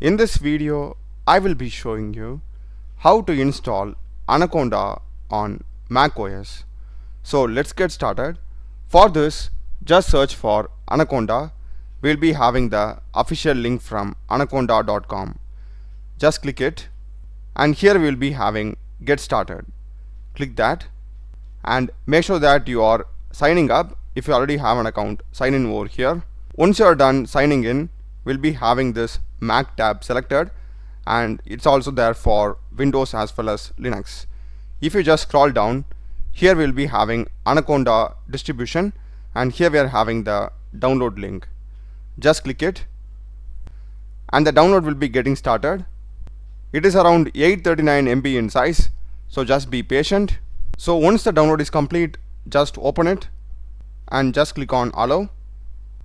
In this video, I will be showing you how to install Anaconda on macOS. So let's get started. For this, just search for Anaconda. We'll be having the official link from anaconda.com. Just click it, and here we'll be having get started. Click that and make sure that you are signing up. If you already have an account, sign in over here. Once you are done signing in, we'll be having this Mac tab selected, and it's also there for Windows as well as Linux. If you just scroll down, here we'll be having Anaconda distribution, and here we are having the download link. Just click it and the download will be getting started. It is around 839 MB in size, so just be patient. So once the download is complete, just open it and just click on allow.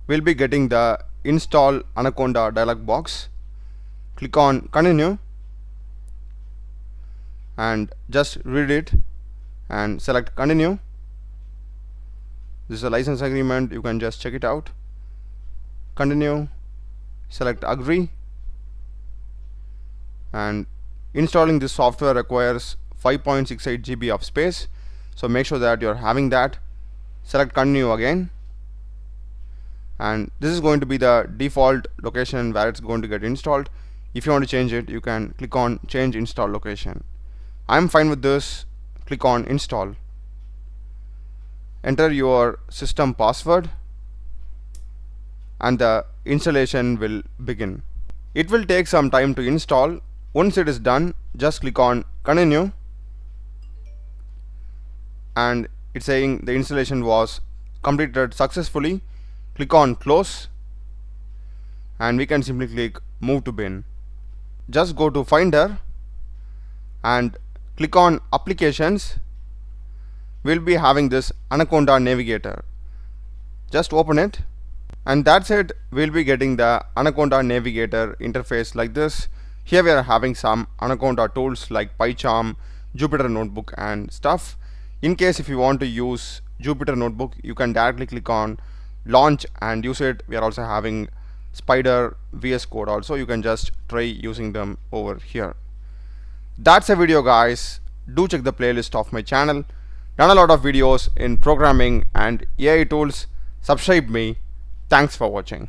We'll be getting the install Anaconda dialog box. Click on continue and just read it and select continue. This is a license agreement, you can just check it out. Continue, select agree, and installing this software requires 5.68 GB of space, so make sure that you're having that. Select continue again, and this is going to be the default location where it's going to get installed. If you want to change it, you can click on change install location. I'm fine with this. Click on install. Enter your system password and the installation will begin. It will take some time to install. Once it is done, just click on continue, and it's saying the installation was completed successfully. Click on close, and we can simply click move to bin. Just go to Finder and click on applications. We'll be having this Anaconda navigator. Just open it, and that's it. We'll be getting the Anaconda navigator interface like this. Here we are having some Anaconda tools like PyCharm, Jupyter Notebook and stuff. In case if you want to use Jupyter Notebook, you can directly click on launch and use it. We are also having Spider, VS Code also. You can just try using them over here. That's a video, guys. Do check the playlist of my channel. Done a lot of videos in programming and AI tools. Subscribe me. Thanks for watching.